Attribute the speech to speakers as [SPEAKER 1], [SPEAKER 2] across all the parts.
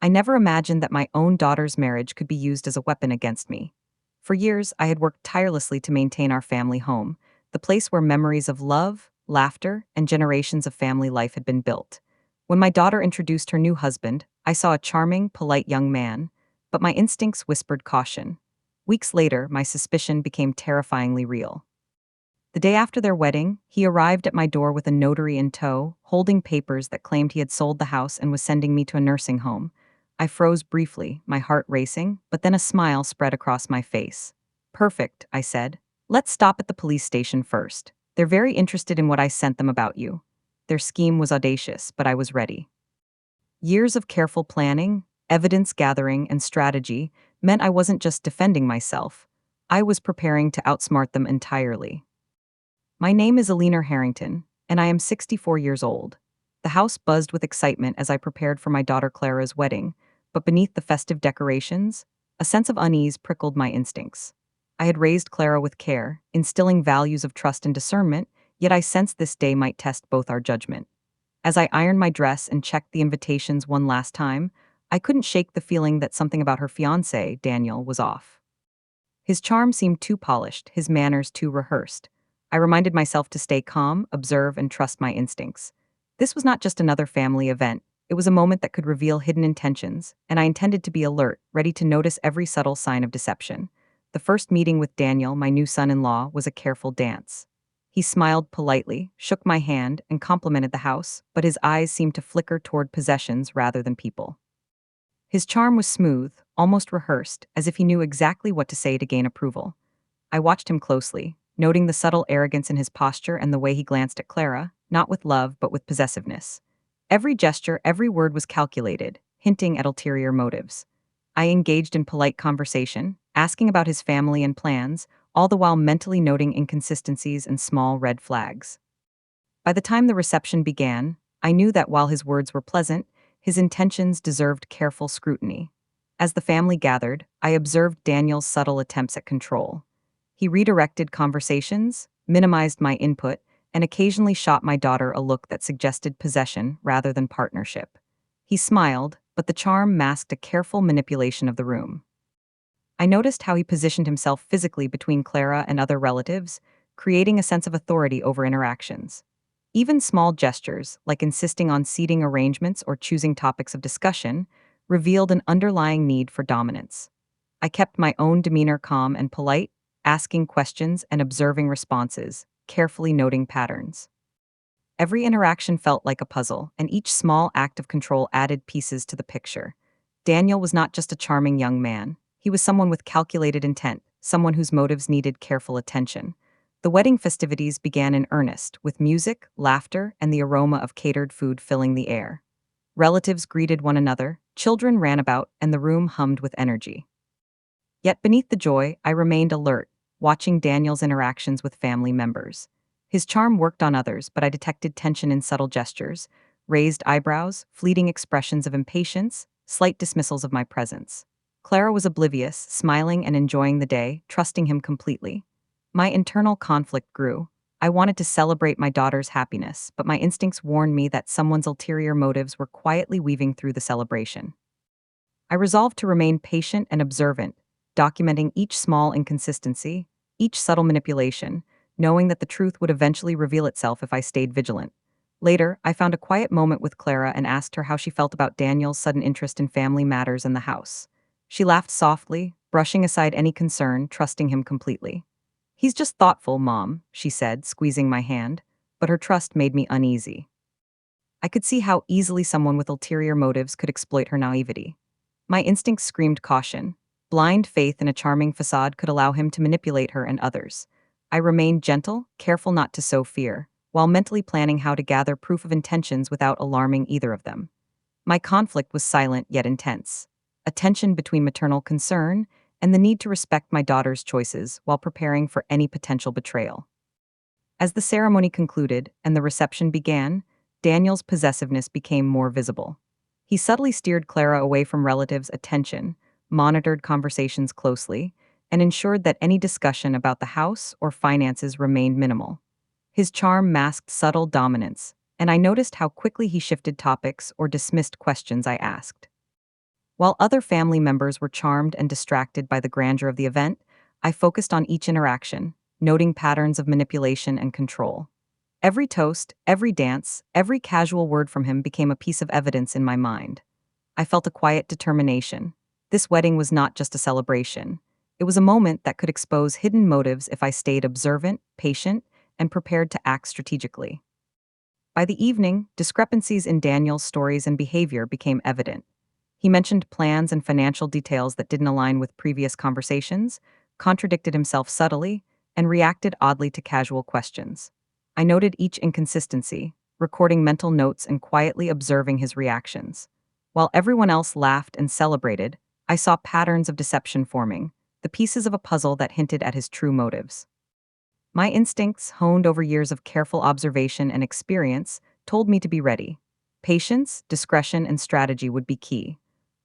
[SPEAKER 1] I never imagined that my own daughter's marriage could be used as a weapon against me. For years, I had worked tirelessly to maintain our family home, the place where memories of love, laughter, and generations of family life had been built. When my daughter introduced her new husband, I saw a charming, polite young man, but my instincts whispered caution. Weeks later, my suspicion became terrifyingly real. The day after their wedding, he arrived at my door with a notary in tow, holding papers that claimed he had sold the house and was sending me to a nursing home. I froze briefly, my heart racing, but then a smile spread across my face. Perfect, I said. Let's stop at the police station first. They're very interested in what I sent them about you. Their scheme was audacious, but I was ready. Years of careful planning, evidence gathering, and strategy meant I wasn't just defending myself. I was preparing to outsmart them entirely. My name is Alina Harrington, and I am 64 years old. The house buzzed with excitement as I prepared for my daughter Clara's wedding, but beneath the festive decorations, a sense of unease prickled my instincts. I had raised Clara with care, instilling values of trust and discernment, yet I sensed this day might test both our judgment. As I ironed my dress and checked the invitations one last time, I couldn't shake the feeling that something about her fiancé, Daniel, was off. His charm seemed too polished, his manners too rehearsed. I reminded myself to stay calm, observe, and trust my instincts. This was not just another family event, it was a moment that could reveal hidden intentions, and I intended to be alert, ready to notice every subtle sign of deception. The first meeting with Daniel, my new son-in-law, was a careful dance. He smiled politely, shook my hand, and complimented the house, but his eyes seemed to flicker toward possessions rather than people. His charm was smooth, almost rehearsed, as if he knew exactly what to say to gain approval. I watched him closely, noting the subtle arrogance in his posture and the way he glanced at Clara, not with love but with possessiveness. Every gesture, every word was calculated, hinting at ulterior motives. I engaged in polite conversation, asking about his family and plans, all the while mentally noting inconsistencies and small red flags. By the time the reception began, I knew that while his words were pleasant, his intentions deserved careful scrutiny. As the family gathered, I observed Daniel's subtle attempts at control. He redirected conversations, minimized my input, and occasionally shot my daughter a look that suggested possession rather than partnership. He smiled, but the charm masked a careful manipulation of the room. I noticed how he positioned himself physically between Clara and other relatives, creating a sense of authority over interactions. Even small gestures, like insisting on seating arrangements or choosing topics of discussion, revealed an underlying need for dominance. I kept my own demeanor calm and polite, asking questions and observing responses, carefully noting patterns. Every interaction felt like a puzzle, and each small act of control added pieces to the picture. Daniel was not just a charming young man. He was someone with calculated intent, someone whose motives needed careful attention. The wedding festivities began in earnest, with music, laughter, and the aroma of catered food filling the air. Relatives greeted one another, children ran about, and the room hummed with energy. Yet beneath the joy, I remained alert, watching Daniel's interactions with family members. His charm worked on others, but I detected tension in subtle gestures, raised eyebrows, fleeting expressions of impatience, slight dismissals of my presence. Clara was oblivious, smiling and enjoying the day, trusting him completely. My internal conflict grew. I wanted to celebrate my daughter's happiness, but my instincts warned me that someone's ulterior motives were quietly weaving through the celebration. I resolved to remain patient and observant, documenting each small inconsistency, each subtle manipulation, knowing that the truth would eventually reveal itself if I stayed vigilant. Later, I found a quiet moment with Clara and asked her how she felt about Daniel's sudden interest in family matters in the house. She laughed softly, brushing aside any concern, trusting him completely. "He's just thoughtful, Mom," she said, squeezing my hand, but her trust made me uneasy. I could see how easily someone with ulterior motives could exploit her naivety. My instincts screamed caution. Blind faith in a charming facade could allow him to manipulate her and others. I remained gentle, careful not to sow fear, while mentally planning how to gather proof of intentions without alarming either of them. My conflict was silent yet intense, a tension between maternal concern and the need to respect my daughter's choices while preparing for any potential betrayal. As the ceremony concluded and the reception began, Daniel's possessiveness became more visible. He subtly steered Clara away from relatives' attention, monitored conversations closely, and ensured that any discussion about the house or finances remained minimal. His charm masked subtle dominance, and I noticed how quickly he shifted topics or dismissed questions I asked. While other family members were charmed and distracted by the grandeur of the event, I focused on each interaction, noting patterns of manipulation and control. Every toast, every dance, every casual word from him became a piece of evidence in my mind. I felt a quiet determination. This wedding was not just a celebration. It was a moment that could expose hidden motives if I stayed observant, patient, and prepared to act strategically. By the evening, discrepancies in Daniel's stories and behavior became evident. He mentioned plans and financial details that didn't align with previous conversations, contradicted himself subtly, and reacted oddly to casual questions. I noted each inconsistency, recording mental notes and quietly observing his reactions. While everyone else laughed and celebrated, I saw patterns of deception forming, the pieces of a puzzle that hinted at his true motives. My instincts, honed over years of careful observation and experience, told me to be ready. Patience, discretion, and strategy would be key.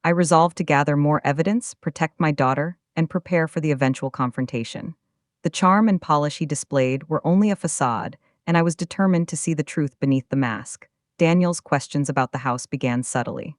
[SPEAKER 1] I resolved to gather more evidence, protect my daughter, and prepare for the eventual confrontation. The charm and polish he displayed were only a facade, and I was determined to see the truth beneath the mask. Daniel's questions about the house began subtly.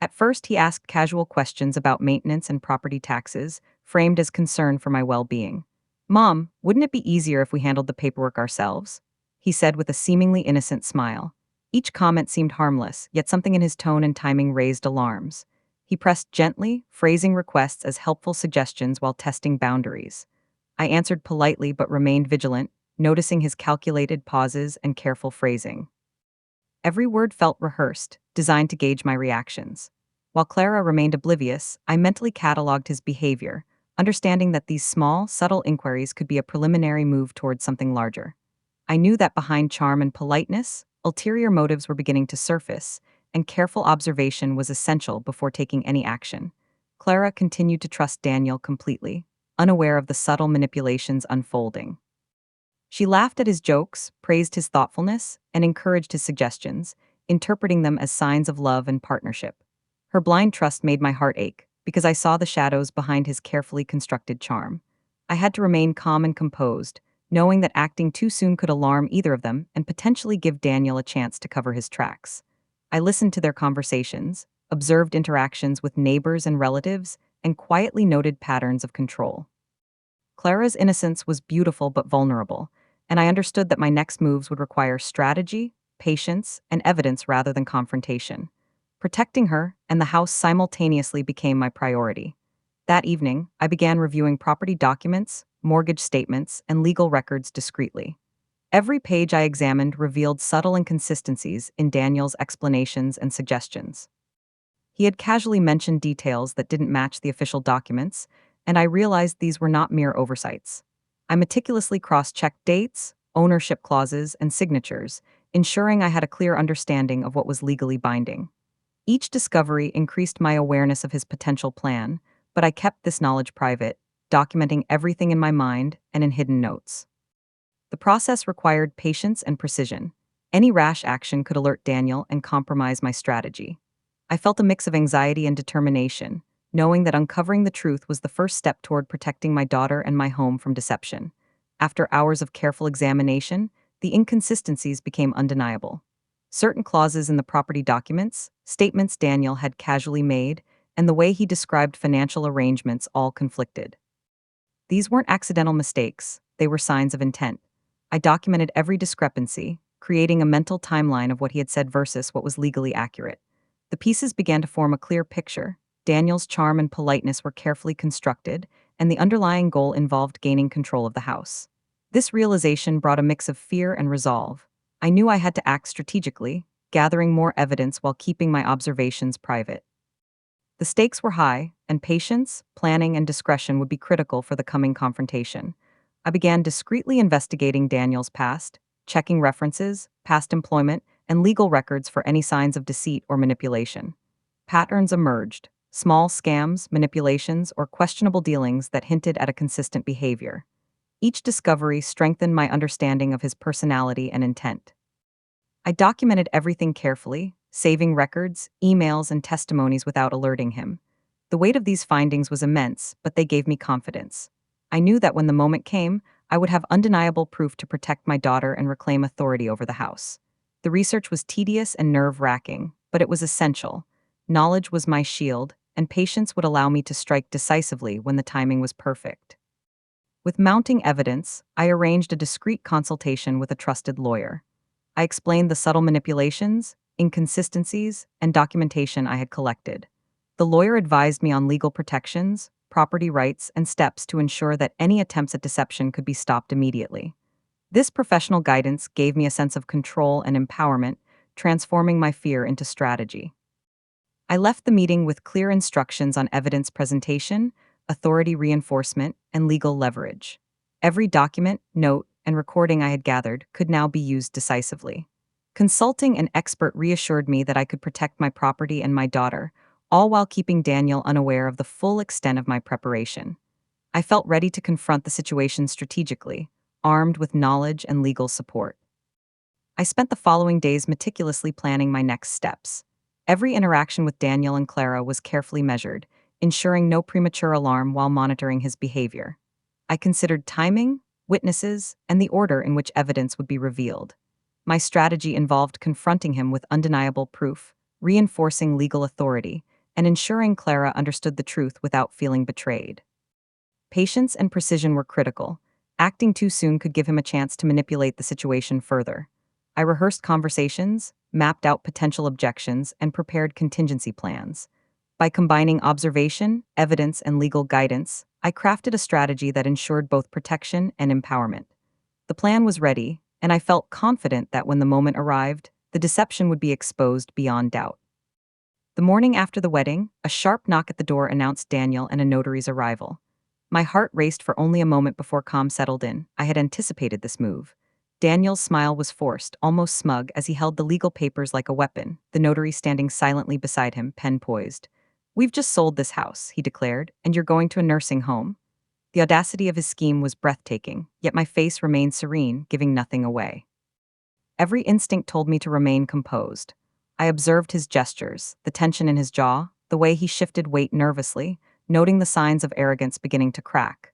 [SPEAKER 1] At first, he asked casual questions about maintenance and property taxes, framed as concern for my well being. "Mom, wouldn't it be easier if we handled the paperwork ourselves?" He said with a seemingly innocent smile. Each comment seemed harmless, yet something in his tone and timing raised alarms. He pressed gently, phrasing requests as helpful suggestions while testing boundaries. I answered politely but remained vigilant, noticing his calculated pauses and careful phrasing. Every word felt rehearsed, designed to gauge my reactions. While Clara remained oblivious, I mentally cataloged his behavior, understanding that these small, subtle inquiries could be a preliminary move towards something larger. I knew that behind charm and politeness, ulterior motives were beginning to surface, and careful observation was essential before taking any action. Clara continued to trust Daniel completely, unaware of the subtle manipulations unfolding. She laughed at his jokes, praised his thoughtfulness, and encouraged his suggestions, interpreting them as signs of love and partnership. Her blind trust made my heart ache, because I saw the shadows behind his carefully constructed charm. I had to remain calm and composed, knowing that acting too soon could alarm either of them and potentially give Daniel a chance to cover his tracks. I listened to their conversations, observed interactions with neighbors and relatives, and quietly noted patterns of control. Clara's innocence was beautiful but vulnerable, and I understood that my next moves would require strategy, patience, and evidence rather than confrontation. Protecting her and the house simultaneously became my priority. That evening, I began reviewing property documents, mortgage statements, and legal records discreetly. Every page I examined revealed subtle inconsistencies in Daniel's explanations and suggestions. He had casually mentioned details that didn't match the official documents, and I realized these were not mere oversights. I meticulously cross-checked dates, ownership clauses, and signatures, ensuring I had a clear understanding of what was legally binding. Each discovery increased my awareness of his potential plan, but I kept this knowledge private, documenting everything in my mind and in hidden notes. The process required patience and precision. Any rash action could alert Daniel and compromise my strategy. I felt a mix of anxiety and determination, knowing that uncovering the truth was the first step toward protecting my daughter and my home from deception. After hours of careful examination, the inconsistencies became undeniable. Certain clauses in the property documents, statements Daniel had casually made, and the way he described financial arrangements all conflicted. These weren't accidental mistakes, they were signs of intent. I documented every discrepancy, creating a mental timeline of what he had said versus what was legally accurate. The pieces began to form a clear picture. Daniel's charm and politeness were carefully constructed, and the underlying goal involved gaining control of the house. This realization brought a mix of fear and resolve. I knew I had to act strategically, gathering more evidence while keeping my observations private. The stakes were high, and patience, planning, and discretion would be critical for the coming confrontation. I began discreetly investigating Daniel's past, checking references, past employment, and legal records for any signs of deceit or manipulation. Patterns emerged: small scams, manipulations, or questionable dealings that hinted at a consistent behavior. Each discovery strengthened my understanding of his personality and intent. I documented everything carefully, saving records, emails, and testimonies without alerting him. The weight of these findings was immense, but they gave me confidence. I knew that when the moment came, I would have undeniable proof to protect my daughter and reclaim authority over the house. The research was tedious and nerve-wracking, but it was essential. knowledge was my shield, and patience would allow me to strike decisively when the timing was perfect. With mounting evidence, I arranged a discreet consultation with a trusted lawyer. I explained the subtle manipulations, inconsistencies, and documentation I had collected. The lawyer advised me on legal protections, property rights, and steps to ensure that any attempts at deception could be stopped immediately. This professional guidance gave me a sense of control and empowerment, transforming my fear into strategy. I left the meeting with clear instructions on evidence presentation, authority reinforcement, and legal leverage. Every document, note, and recording I had gathered could now be used decisively. Consulting an expert reassured me that I could protect my property and my daughter, all while keeping Daniel unaware of the full extent of my preparation. I felt ready to confront the situation strategically, armed with knowledge and legal support. I spent the following days meticulously planning my next steps. Every interaction with Daniel and Clara was carefully measured, ensuring no premature alarm while monitoring his behavior. I considered timing, witnesses, and the order in which evidence would be revealed. My strategy involved confronting him with undeniable proof, reinforcing legal authority, and ensuring Clara understood the truth without feeling betrayed. Patience and precision were critical. Acting too soon could give him a chance to manipulate the situation further. I rehearsed conversations, mapped out potential objections, and prepared contingency plans. By combining observation, evidence, and legal guidance, I crafted a strategy that ensured both protection and empowerment. The plan was ready, and I felt confident that when the moment arrived, the deception would be exposed beyond doubt. The morning after the wedding, a sharp knock at the door announced Daniel and a notary's arrival. My heart raced for only a moment before calm settled in. I had anticipated this move. Daniel's smile was forced, almost smug, as he held the legal papers like a weapon, the notary standing silently beside him, pen poised. "We've just sold this house," he declared, "and you're going to a nursing home." The audacity of his scheme was breathtaking, yet my face remained serene, giving nothing away. Every instinct told me to remain composed. I observed his gestures, the tension in his jaw, the way he shifted weight nervously, noting the signs of arrogance beginning to crack.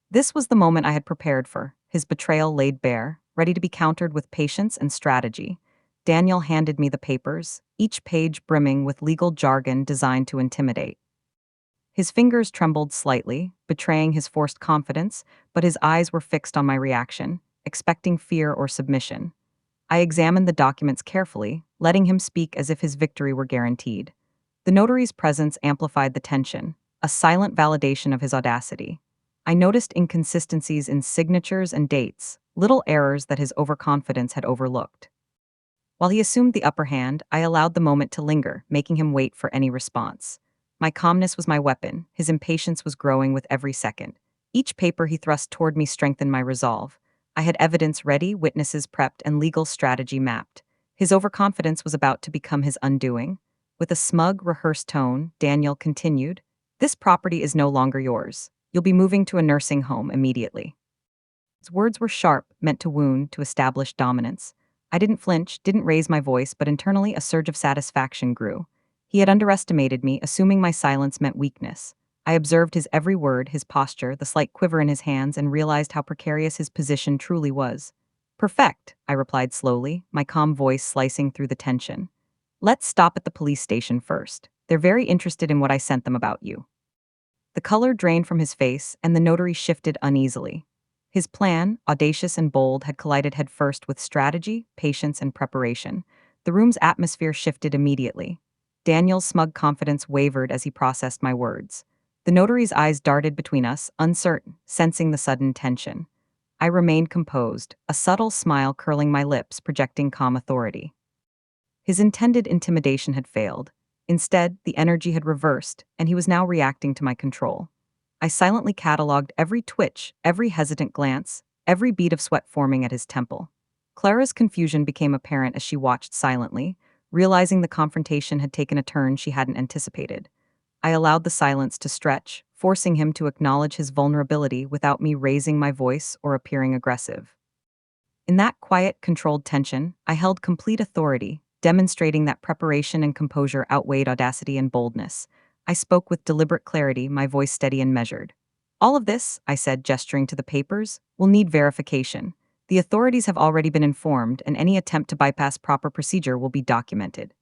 [SPEAKER 1] This was the moment I had prepared for, his betrayal laid bare, ready to be countered with patience and strategy. Daniel handed me the papers, each page brimming with legal jargon designed to intimidate. His fingers trembled slightly, betraying his forced confidence, but his eyes were fixed on my reaction, expecting fear or submission. I examined the documents carefully, letting him speak as if his victory were guaranteed. The notary's presence amplified the tension, a silent validation of his audacity. I noticed inconsistencies in signatures and dates, little errors that his overconfidence had overlooked. While he assumed the upper hand, I allowed the moment to linger, making him wait for any response. My calmness was my weapon, his impatience was growing with every second. Each paper he thrust toward me strengthened my resolve. I had evidence ready, witnesses prepped, and legal strategy mapped. His overconfidence was about to become his undoing. With a smug, rehearsed tone, Daniel continued, "This property is no longer yours. You'll be moving to a nursing home immediately." His words were sharp, meant to wound, to establish dominance. I didn't flinch, didn't raise my voice, but internally a surge of satisfaction grew. He had underestimated me, assuming my silence meant weakness. I observed his every word, his posture, the slight quiver in his hands, and realized how precarious his position truly was. "Perfect," I replied slowly, my calm voice slicing through the tension. "Let's stop at the police station first. They're very interested in what I sent them about you." The color drained from his face, and the notary shifted uneasily. His plan, audacious and bold, had collided headfirst with strategy, patience, and preparation. The room's atmosphere shifted immediately. Daniel's smug confidence wavered as he processed my words. The notary's eyes darted between us, uncertain, sensing the sudden tension. I remained composed, a subtle smile curling my lips, projecting calm authority. His intended intimidation had failed. Instead, the energy had reversed, and he was now reacting to my control. I silently catalogued every twitch, every hesitant glance, every bead of sweat forming at his temple. Clara's confusion became apparent as she watched silently, realizing the confrontation had taken a turn she hadn't anticipated. I allowed the silence to stretch, forcing him to acknowledge his vulnerability without me raising my voice or appearing aggressive. In that quiet, controlled tension, I held complete authority, demonstrating that preparation and composure outweighed audacity and boldness. I spoke with deliberate clarity, my voice steady and measured. "All of this," I said, gesturing to the papers, "will need verification. The authorities have already been informed, and any attempt to bypass proper procedure will be documented."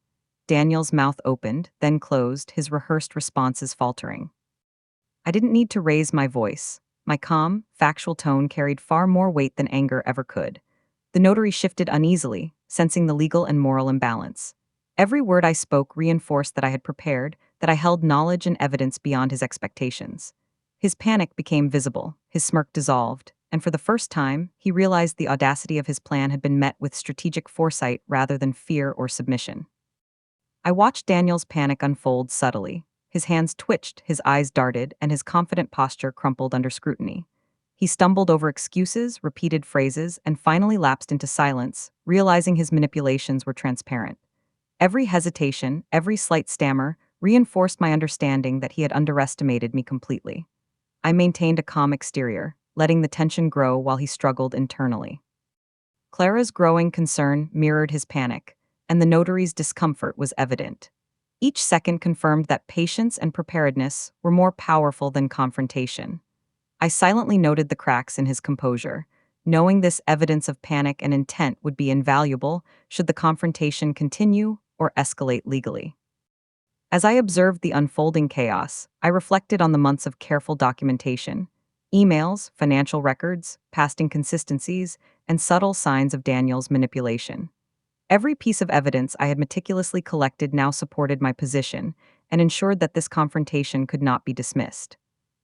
[SPEAKER 1] Daniel's mouth opened, then closed, his rehearsed responses faltering. I didn't need to raise my voice. My calm, factual tone carried far more weight than anger ever could. The notary shifted uneasily, sensing the legal and moral imbalance. Every word I spoke reinforced that I had prepared, that I held knowledge and evidence beyond his expectations. His panic became visible, his smirk dissolved, and for the first time, he realized the audacity of his plan had been met with strategic foresight rather than fear or submission. I watched Daniel's panic unfold subtly. His hands twitched, his eyes darted, and his confident posture crumpled under scrutiny. He stumbled over excuses, repeated phrases, and finally lapsed into silence, realizing his manipulations were transparent. Every hesitation, every slight stammer, reinforced my understanding that he had underestimated me completely. I maintained a calm exterior, letting the tension grow while he struggled internally. Clara's growing concern mirrored his panic, and the notary's discomfort was evident. Each second confirmed that patience and preparedness were more powerful than confrontation. I silently noted the cracks in his composure, knowing this evidence of panic and intent would be invaluable should the confrontation continue or escalate legally. As I observed the unfolding chaos, I reflected on the months of careful documentation, emails, financial records, past inconsistencies, and subtle signs of Daniel's manipulation. Every piece of evidence I had meticulously collected now supported my position and ensured that this confrontation could not be dismissed.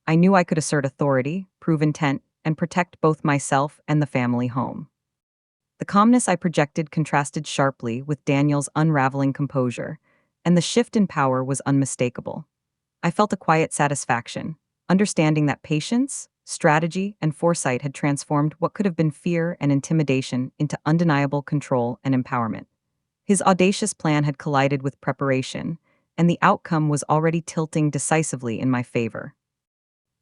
[SPEAKER 1] I knew I could assert authority, prove intent, and protect both myself and the family home. The calmness I projected contrasted sharply with Daniel's unraveling composure, and the shift in power was unmistakable. I felt a quiet satisfaction, understanding that patience, strategy, and foresight had transformed what could have been fear and intimidation into undeniable control and empowerment. His audacious plan had collided with preparation, and the outcome was already tilting decisively in my favor.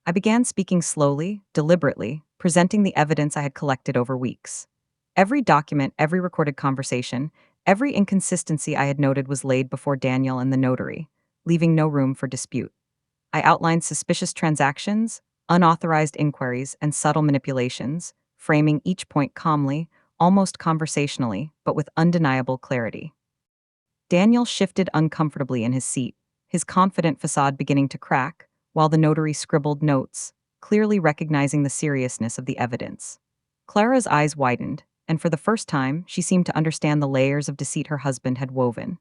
[SPEAKER 1] I began speaking slowly, deliberately, presenting the evidence I had collected over weeks. Every document, every recorded conversation, every inconsistency I had noted was laid before Daniel and the notary, leaving no room for dispute. I outlined suspicious transactions, unauthorized inquiries, and subtle manipulations, framing each point calmly, almost conversationally, but with undeniable clarity. Daniel shifted uncomfortably in his seat, his confident facade beginning to crack, while the notary scribbled notes, clearly recognizing the seriousness of the evidence. Clara's eyes widened, and for the first time, she seemed to understand the layers of deceit her husband had woven.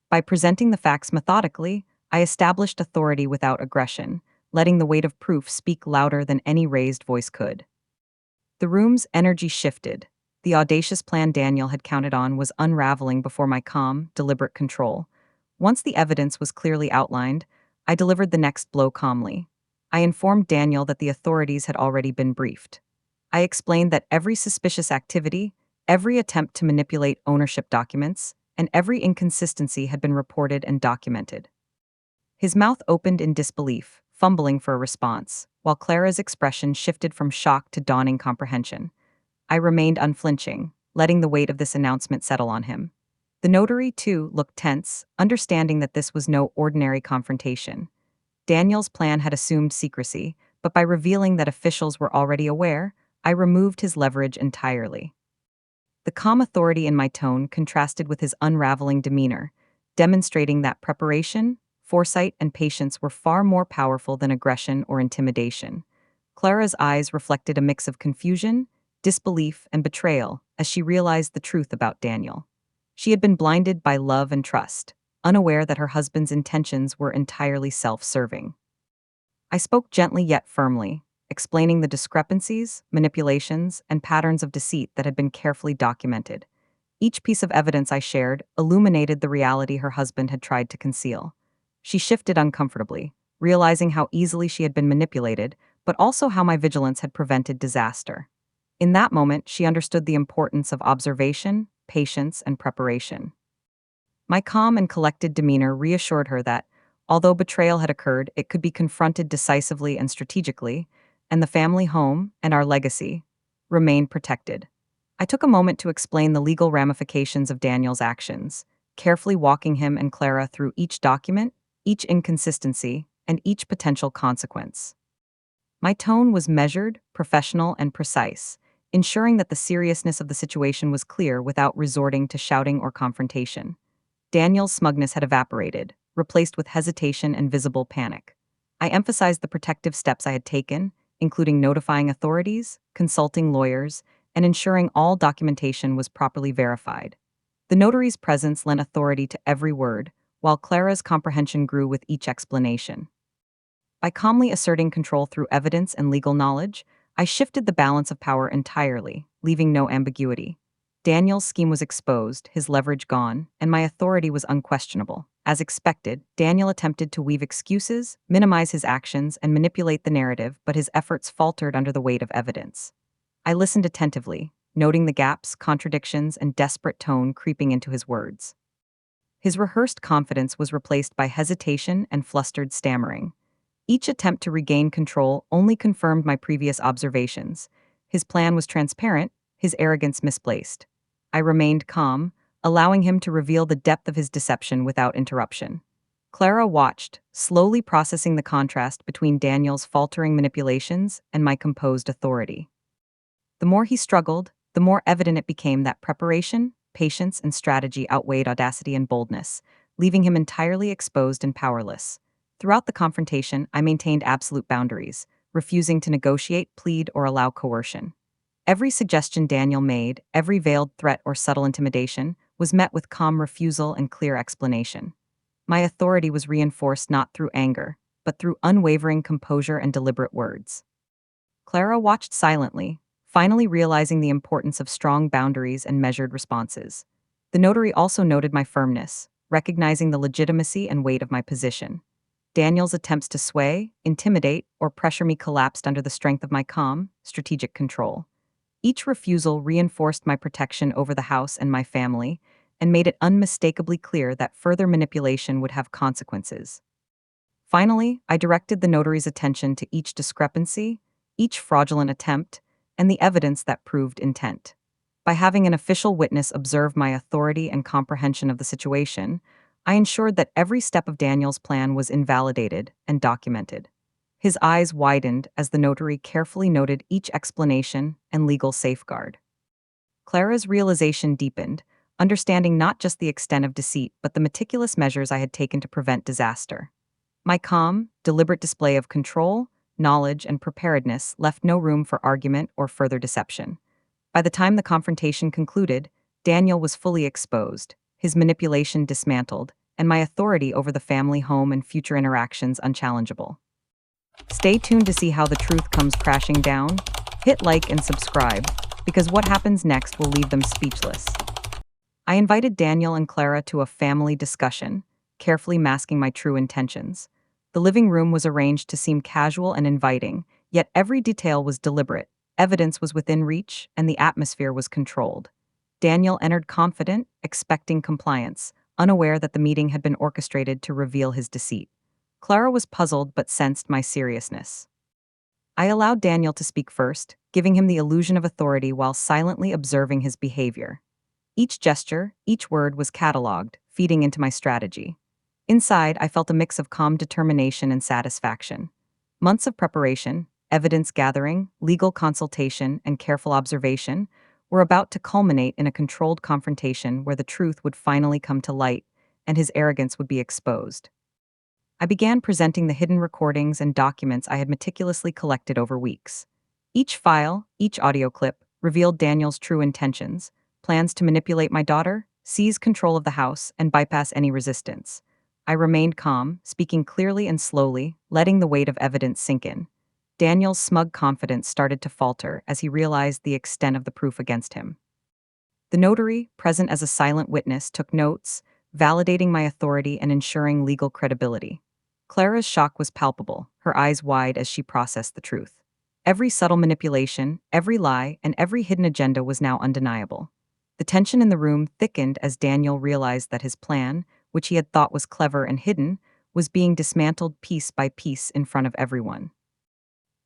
[SPEAKER 1] By presenting the facts methodically, I established authority without aggression, letting the weight of proof speak louder than any raised voice could. The room's energy shifted. The audacious plan Daniel had counted on was unraveling before my calm, deliberate control. Once the evidence was clearly outlined, I delivered the next blow calmly. I informed Daniel that the authorities had already been briefed. I explained that every suspicious activity, every attempt to manipulate ownership documents, and every inconsistency had been reported and documented. His mouth opened in disbelief, fumbling for a response, while Clara's expression shifted from shock to dawning comprehension. I remained unflinching, letting the weight of this announcement settle on him. The notary, too, looked tense, understanding that this was no ordinary confrontation. Daniel's plan had assumed secrecy, but by revealing that officials were already aware, I removed his leverage entirely. The calm authority in my tone contrasted with his unraveling demeanor, demonstrating that preparation, foresight, and patience were far more powerful than aggression or intimidation. Clara's eyes reflected a mix of confusion, disbelief, and betrayal as she realized the truth about Daniel. She had been blinded by love and trust, unaware that her husband's intentions were entirely self-serving. I spoke gently yet firmly, explaining the discrepancies, manipulations, and patterns of deceit that had been carefully documented. Each piece of evidence I shared illuminated the reality her husband had tried to conceal. She shifted uncomfortably, realizing how easily she had been manipulated, but also how my vigilance had prevented disaster. In that moment, she understood the importance of observation, patience, and preparation. My calm and collected demeanor reassured her that, although betrayal had occurred, it could be confronted decisively and strategically, and the family home and our legacy remained protected. I took a moment to explain the legal ramifications of Daniel's actions, carefully walking him and Clara through each document, each inconsistency, and each potential consequence. My tone was measured, professional, and precise, ensuring that the seriousness of the situation was clear without resorting to shouting or confrontation. Daniel's smugness had evaporated, replaced with hesitation and visible panic. I emphasized the protective steps I had taken, including notifying authorities, consulting lawyers, and ensuring all documentation was properly verified. The notary's presence lent authority to every word, while Clara's comprehension grew with each explanation. By calmly asserting control through evidence and legal knowledge, I shifted the balance of power entirely, leaving no ambiguity. Daniel's scheme was exposed, his leverage gone, and my authority was unquestionable. As expected, Daniel attempted to weave excuses, minimize his actions, and manipulate the narrative, but his efforts faltered under the weight of evidence. I listened attentively, noting the gaps, contradictions, and desperate tone creeping into his words. His rehearsed confidence was replaced by hesitation and flustered stammering. Each attempt to regain control only confirmed my previous observations. His plan was transparent, his arrogance misplaced. I remained calm, allowing him to reveal the depth of his deception without interruption. Clara watched, slowly processing the contrast between Daniel's faltering manipulations and my composed authority. The more he struggled, the more evident it became that preparation, patience, and strategy outweighed audacity and boldness, leaving him entirely exposed and powerless. Throughout the confrontation, I maintained absolute boundaries, refusing to negotiate, plead, or allow coercion. Every suggestion Daniel made, every veiled threat or subtle intimidation, was met with calm refusal and clear explanation. My authority was reinforced not through anger, but through unwavering composure and deliberate words. Clara watched silently, finally realizing the importance of strong boundaries and measured responses. The notary also noted my firmness, recognizing the legitimacy and weight of my position. Daniel's attempts to sway, intimidate, or pressure me collapsed under the strength of my calm, strategic control. Each refusal reinforced my protection over the house and my family, and made it unmistakably clear that further manipulation would have consequences. Finally, I directed the notary's attention to each discrepancy, each fraudulent attempt, and the evidence that proved intent. By having an official witness observe my authority and comprehension of the situation, I ensured that every step of Daniel's plan was invalidated and documented. His eyes widened as the notary carefully noted each explanation and legal safeguard. Clara's realization deepened, understanding not just the extent of deceit but the meticulous measures I had taken to prevent disaster. My calm, deliberate display of control, knowledge, and preparedness left no room for argument or further deception. By the time the confrontation concluded, Daniel was fully exposed, his manipulation dismantled, and my authority over the family home and future interactions unchallengeable. Stay tuned to see how the truth comes crashing down. Hit like and subscribe, because what happens next will leave them speechless. I invited Daniel and Clara to a family discussion, carefully masking my true intentions. The living room was arranged to seem casual and inviting, yet every detail was deliberate, evidence was within reach, and the atmosphere was controlled. Daniel entered confident, expecting compliance, unaware that the meeting had been orchestrated to reveal his deceit. Clara was puzzled but sensed my seriousness. I allowed Daniel to speak first, giving him the illusion of authority while silently observing his behavior. Each gesture, each word was catalogued, feeding into my strategy. Inside, I felt a mix of calm determination and satisfaction. Months of preparation, evidence gathering, legal consultation, and careful observation were about to culminate in a controlled confrontation where the truth would finally come to light and his arrogance would be exposed. I began presenting the hidden recordings and documents I had meticulously collected over weeks. Each file, each audio clip, revealed Daniel's true intentions, plans to manipulate my daughter, seize control of the house, and bypass any resistance. I remained calm, speaking clearly and slowly, letting the weight of evidence sink in. Daniel's smug confidence started to falter as he realized the extent of the proof against him. The notary, present as a silent witness, took notes, validating my authority and ensuring legal credibility. Clara's shock was palpable, her eyes wide as she processed the truth. Every subtle manipulation, every lie, and every hidden agenda was now undeniable. The tension in the room thickened as Daniel realized that his plan, which he had thought was clever and hidden, was being dismantled piece by piece in front of everyone.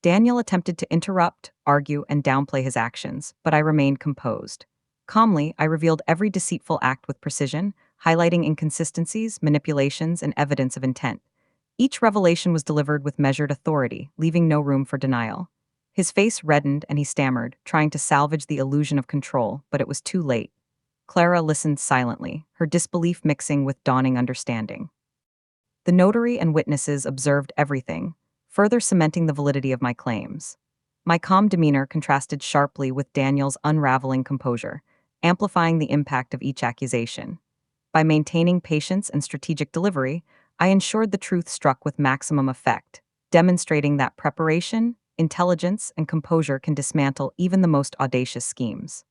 [SPEAKER 1] Daniel attempted to interrupt, argue, and downplay his actions, but I remained composed. Calmly, I revealed every deceitful act with precision, highlighting inconsistencies, manipulations, and evidence of intent. Each revelation was delivered with measured authority, leaving no room for denial. His face reddened and he stammered, trying to salvage the illusion of control, but it was too late. Clara listened silently, her disbelief mixing with dawning understanding. The notary and witnesses observed everything, further cementing the validity of my claims. My calm demeanor contrasted sharply with Daniel's unraveling composure, amplifying the impact of each accusation. By maintaining patience and strategic delivery, I ensured the truth struck with maximum effect, demonstrating that preparation, intelligence, and composure can dismantle even the most audacious schemes.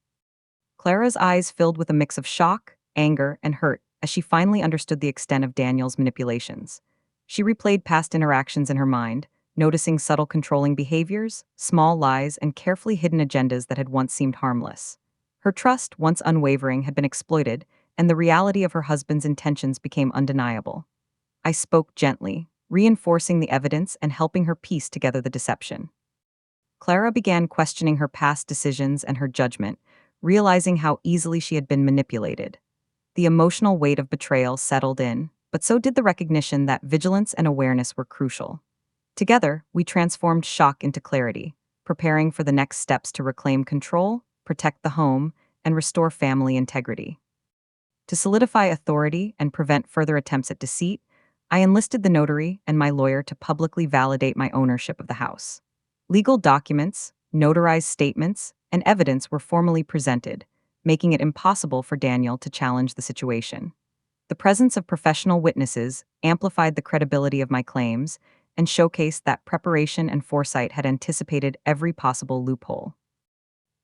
[SPEAKER 1] Clara's eyes filled with a mix of shock, anger, and hurt as she finally understood the extent of Daniel's manipulations. She replayed past interactions in her mind, noticing subtle controlling behaviors, small lies, and carefully hidden agendas that had once seemed harmless. Her trust, once unwavering, had been exploited, and the reality of her husband's intentions became undeniable. I spoke gently, reinforcing the evidence and helping her piece together the deception. Clara began questioning her past decisions and her judgment, realizing how easily she had been manipulated. The emotional weight of betrayal settled in, but so did the recognition that vigilance and awareness were crucial. Together, we transformed shock into clarity, preparing for the next steps to reclaim control, protect the home, and restore family integrity. To solidify authority and prevent further attempts at deceit, I enlisted the notary and my lawyer to publicly validate my ownership of the house. Legal documents, notarized statements, and evidence were formally presented, making it impossible for Daniel to challenge the situation. The presence of professional witnesses amplified the credibility of my claims and showcased that preparation and foresight had anticipated every possible loophole.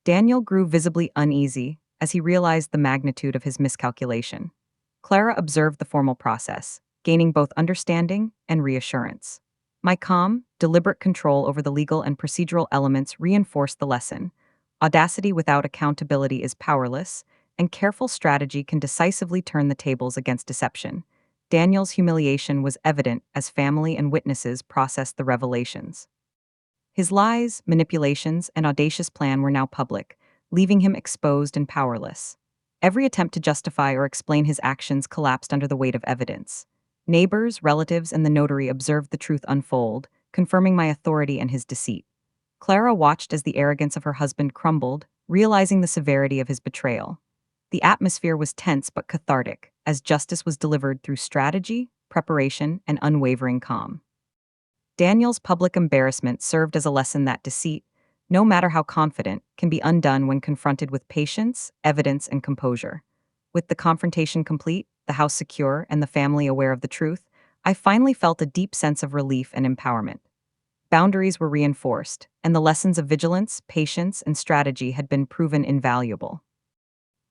[SPEAKER 1] Daniel grew visibly uneasy as he realized the magnitude of his miscalculation. Clara observed the formal process, gaining both understanding and reassurance. My calm, deliberate control over the legal and procedural elements reinforced the lesson. Audacity without accountability is powerless, and careful strategy can decisively turn the tables against deception. Daniel's humiliation was evident as family and witnesses processed the revelations. His lies, manipulations, and audacious plan were now public, leaving him exposed and powerless. Every attempt to justify or explain his actions collapsed under the weight of evidence. Neighbors, relatives, and the notary observed the truth unfold, confirming my authority and his deceit. Clara watched as the arrogance of her husband crumbled, realizing the severity of his betrayal. The atmosphere was tense but cathartic, as justice was delivered through strategy, preparation, and unwavering calm. Daniel's public embarrassment served as a lesson that deceit, no matter how confident, can be undone when confronted with patience, evidence, and composure. With the confrontation complete, the house secure, and the family aware of the truth, I finally felt a deep sense of relief and empowerment. Boundaries were reinforced, and the lessons of vigilance, patience, and strategy had been proven invaluable.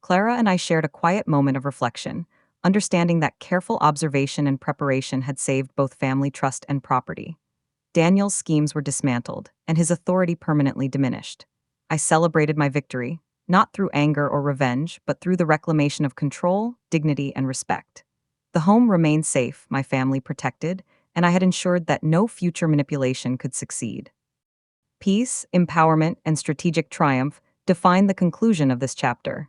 [SPEAKER 1] Clara and I shared a quiet moment of reflection, understanding that careful observation and preparation had saved both family trust and property. Daniel's schemes were dismantled, and his authority permanently diminished. I celebrated my victory, not through anger or revenge, but through the reclamation of control, dignity, and respect. The home remained safe, my family protected, and I had ensured that no future manipulation could succeed. Peace, empowerment, and strategic triumph defined the conclusion of this chapter.